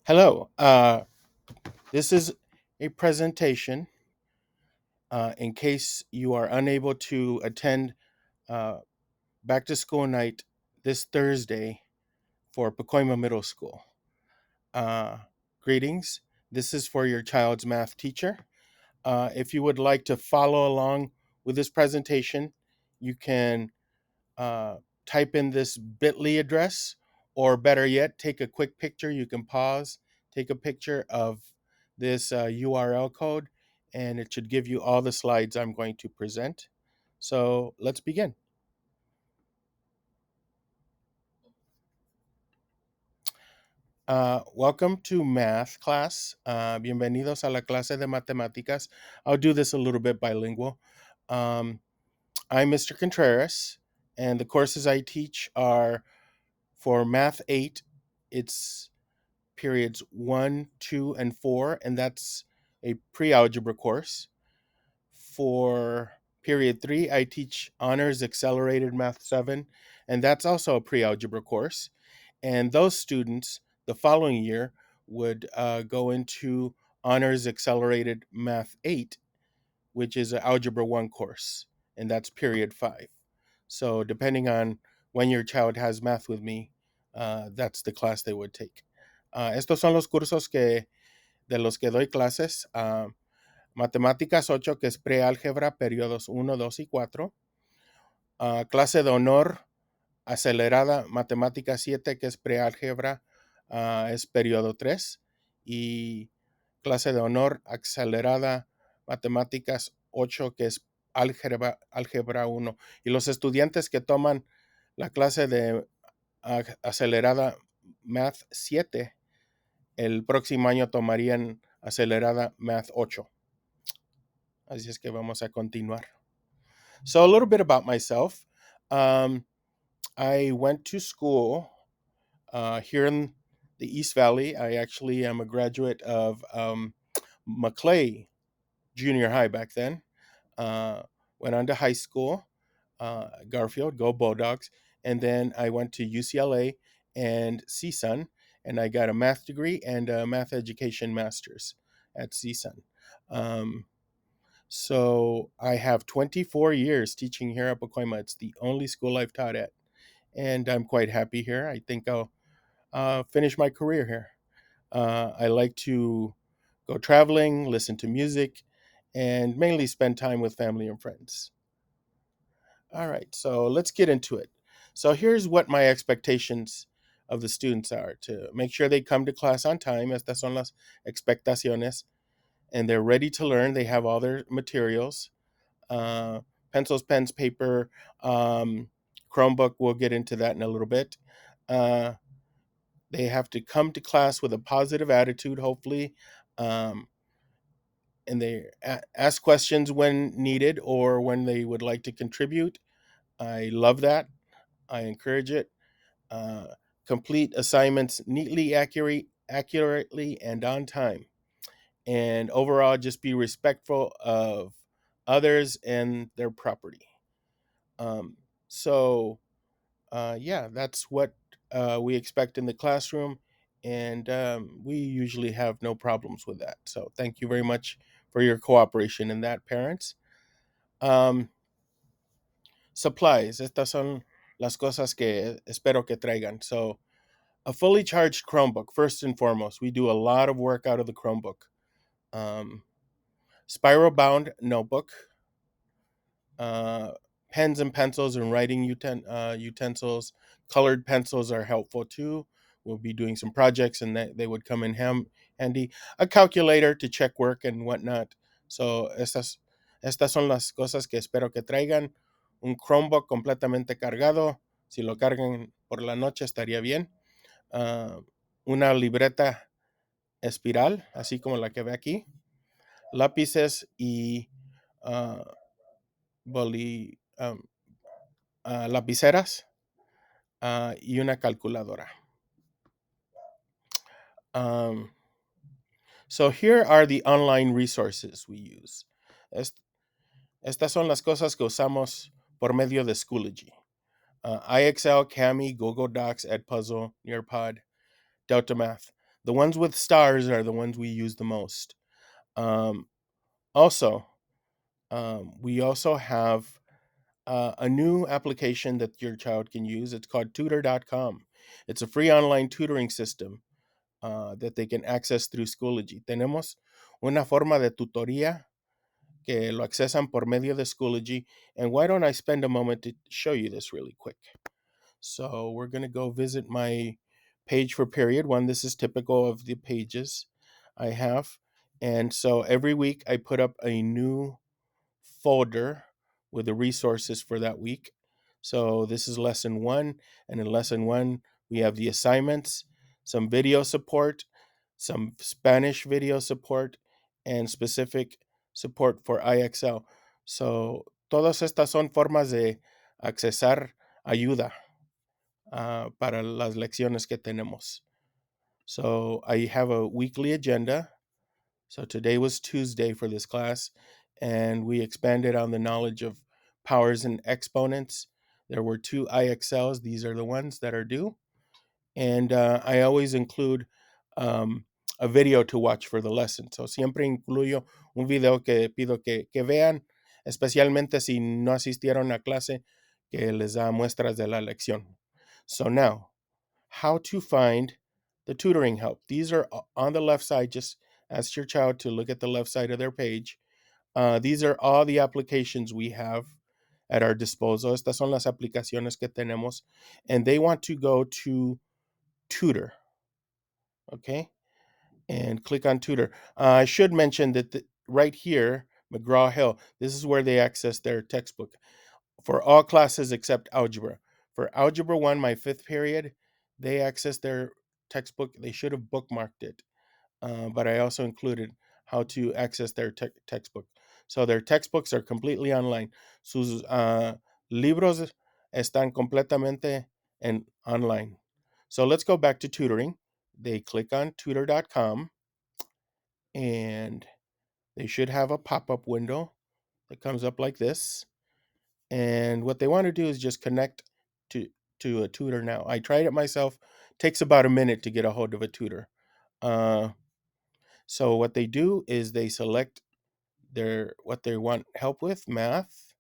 Hello. This is a presentation in case you are unable to attend uh, back to school night this Thursday for Pacoima Middle School. Uh, Greetings. This is for your child's math teacher. If you would like to follow along with this presentation, you can uh, type in this bit.ly address, or better yet, take a quick picture. You can pause, take a picture of this URL code, and it should give you all the slides I'm going to present. So let's begin. Welcome to math class. Bienvenidos a la clase de matemáticas. I'll do this a little bit bilingual. Um, I'm Mr. Contreras, and the courses I teach are for Math 8. It's periods 1, 2, and 4, and that's a pre algebra course. For period 3, I teach Honors Accelerated Math 7, and that's also a pre algebra course. And those students the following year would go into Honors Accelerated Math 8, which is an Algebra 1 course, and that's period 5. So, depending on when your child has math with me, that's the class they would take. Estos son los cursos de los que doy clases. Matemáticas 8, que es preálgebra, periodos 1, 2 y 4. Clase de honor acelerada, matemáticas 7, que es preálgebra, es periodo 3. Y clase de honor acelerada, matemáticas 8, que es álgebra 1. Y los estudiantes que toman la clase de acelerada Math 7, el próximo año tomarían acelerada Math 8. Así es que vamos a continuar. So a little bit about myself. Um, I went to school here in the East Valley. I actually am a graduate of Maclay Junior High back then. Uh, Went on to high school, Garfield, go Bulldogs. And then I went to UCLA and CSUN, and I got a math degree and a math education master's at CSUN. So I have 24 years teaching here at Pacoima. It's the only school I've taught at, and I'm quite happy here. I think I'll finish my career here. I like to go traveling, listen to music, and mainly spend time with family and friends. All right, so let's get into it. So here's what my expectations of the students are: to make sure they come to class on time. Estas son las expectaciones, and they're ready to learn. They have all their materials, uh, pencils, pens, paper, Chromebook. We'll get into that in a little bit. Uh, they have to come to class with a positive attitude, hopefully, um, and they ask questions when needed or when they would like to contribute. I love that. I encourage it. Uh, Complete assignments neatly, accurately, and on time. And overall, just be respectful of others and their property. Um, yeah, that's what we expect in the classroom, and we usually have no problems with that. So thank you very much for your cooperation in that, parents. Um, Supplies. Estas son las cosas que espero que traigan. So a fully charged Chromebook, first and foremost. We do a lot of work out of the Chromebook. Um, Spiral bound notebook, uh, pens and pencils and writing utensils. Colored pencils are helpful too. We'll be doing some projects, and they would come in handy. A calculator to check work and whatnot. So estas son las cosas que espero que traigan. Un Chromebook completamente cargado. Si lo cargan por la noche estaría bien. Una libreta espiral, así como la que ve aquí. Lápices y uh, boli, lapiceras, y una calculadora. Um, so here are the online resources we use. Estas son las cosas que usamos por medio de Schoology. iExcel, Kami, Google Docs, Edpuzzle, Nearpod, Delta Math. The ones with stars are the ones we use the most. Um, also, we also have a new application that your child can use. It's called tutor.com. It's a free online tutoring system that they can access through Schoology. Tenemos una forma de tutoría que lo accesan por medio de Schoology. And why don't I spend a moment to show you this really quick? So we're going to go visit my page for period one. This is typical of the pages I have. And so every week I put up a new folder with the resources for that week. So this is lesson one. And in lesson one, we have the assignments, some video support, some Spanish video support, and specific support for IXL. So todas estas son formas de accesar ayuda para las lecciones que tenemos. So I have a weekly agenda. So today was Tuesday for this class, and we expanded on the knowledge of powers and exponents. There were two IXLs. These are the ones that are due. And I always include um, a video to watch for the lesson. So siempre incluyo un video que pido que vean, especialmente si no asistieron a clase, que les da muestras de la lección. So now, how to find the tutoring help. These are on the left side. Just ask your child to look at the left side of their page. These are all the applications we have at our disposal. Estas son las aplicaciones que tenemos. And they want to go to tutor. Okay. And click on tutor. I should mention that right here, McGraw Hill, this is where they access their textbook for all classes except algebra. For algebra 1, my fifth period, they access their textbook. They should have bookmarked it, but I also included how to access their textbook. So their textbooks are completely online. Sus libros están completamente online. So let's go back to tutoring. They click on tutor.com and they should have a pop-up window that comes up like this. And what they want to do is just connect to a tutor now. I tried it myself. Takes about a minute to get a hold of a tutor. So what they do is they select what they want help with, math,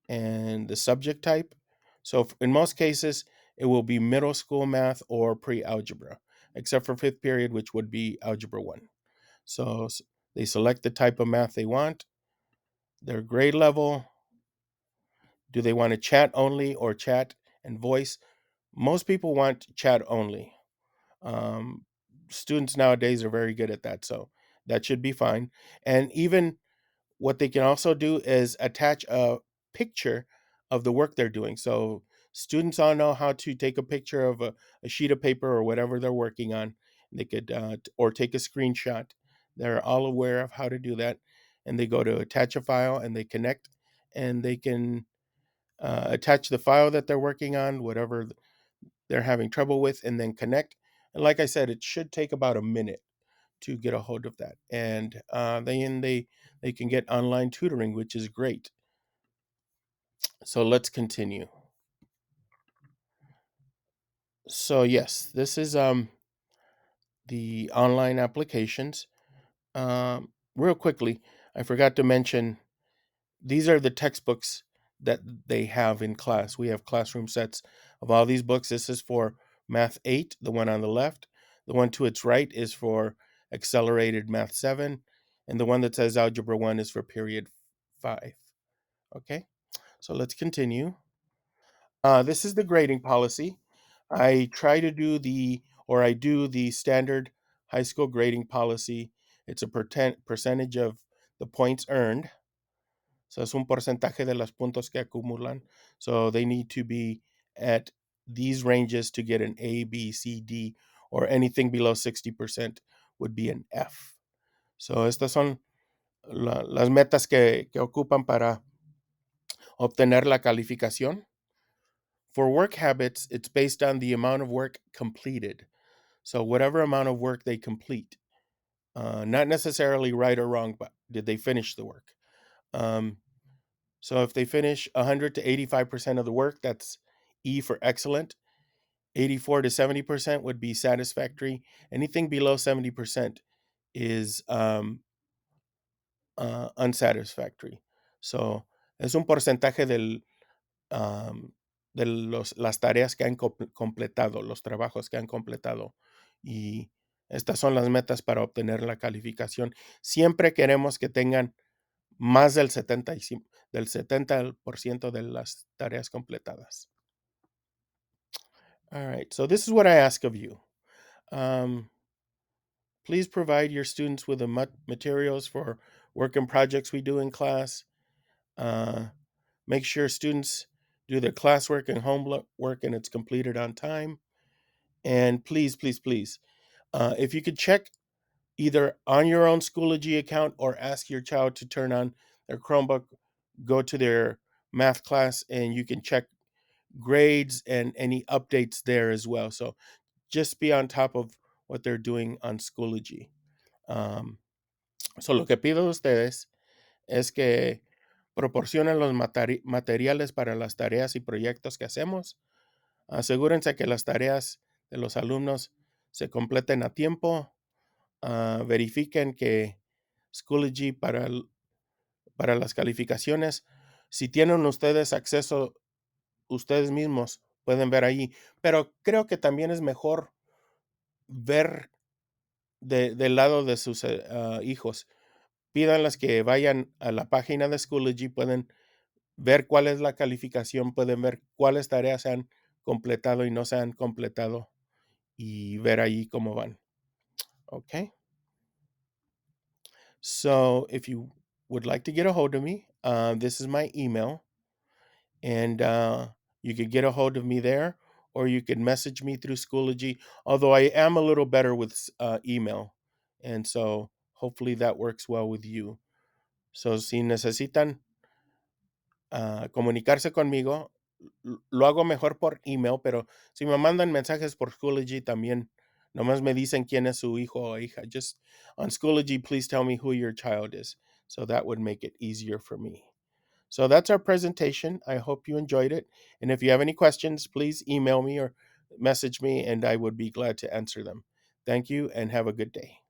and the subject type. So in most cases, it will be middle school math or pre-algebra, except for fifth period, which would be algebra 1. So they select the type of math they want, their grade level. Do they want to chat only or chat and voice? Most people want chat only. Um, Students nowadays are very good at that, so that should be fine. And even what they can also do is attach a picture of the work they're doing. So students all know how to take a picture of a sheet of paper or whatever they're working on. They could or take a screenshot. They're all aware of how to do that, and they go to attach a file and they connect, and they can attach the file that they're working on, whatever they're having trouble with, and then connect. And like I said, it should take about a minute to get a hold of that. And they can get online tutoring, which is great. So let's continue. So yes, this is the online applications. Real quickly, I forgot to mention these are the textbooks that they have in class. We have classroom sets of all these books. This is for Math 8, the one on the left. The one to its right is for Accelerated Math 7. And the one that says Algebra 1 is for Period 5. Okay, so let's continue. This is the grading policy. I do the standard high school grading policy. It's a percentage of the points earned. So es un porcentaje de los puntos que acumulan. So they need to be at these ranges to get an A, B, C, D, or anything below 60% would be an F. So estas son las metas que ocupan para obtener la calificación. For work habits, it's based on the amount of work completed. So whatever amount of work they complete, not necessarily right or wrong, but did they finish the work? So if they finish 100 to 85% of the work, that's E for excellent. 84 to 70% would be satisfactory. Anything below 70% is unsatisfactory. So, es un porcentaje de las tareas que han completado, los trabajos que han completado. Y estas son las metas para obtener la calificación. Siempre queremos que tengan más del 70% de las tareas completadas. All right, so this is what I ask of you. Um, Please provide your students with the materials for work and projects we do in class. Uh, Make sure students do their classwork and homework and it's completed on time. And please, please, please, if you could check either on your own Schoology account or ask your child to turn on their Chromebook, go to their math class, and you can check grades and any updates there as well. So just be on top of what they're doing on Schoology. Um, so lo que pido de ustedes es que proporcionen los materiales para las tareas y proyectos que hacemos. Asegúrense que las tareas de los alumnos se completen a tiempo. Verifiquen que Schoology para las calificaciones, si tienen ustedes acceso ustedes mismos, pueden ver ahí. Pero creo que también es mejor ver del lado de sus hijos. Pídanles que vayan a la página de Schoology, pueden ver cuál es la calificación, pueden ver cuáles tareas se han completado y no se han completado y ver ahí cómo van. Okay. So if you would like to get a hold of me, this is my email, and you could get a hold of me there, or you could message me through Schoology. Although I am a little better with email, and so hopefully that works well with you. So si necesitan comunicarse conmigo, lo hago mejor por email, pero si me mandan mensajes por Schoology también, nomás me dicen quién es su hijo o hija. Just on Schoology, please tell me who your child is. So that would make it easier for me. So that's our presentation. I hope you enjoyed it. And if you have any questions, please email me or message me, and I would be glad to answer them. Thank you and have a good day.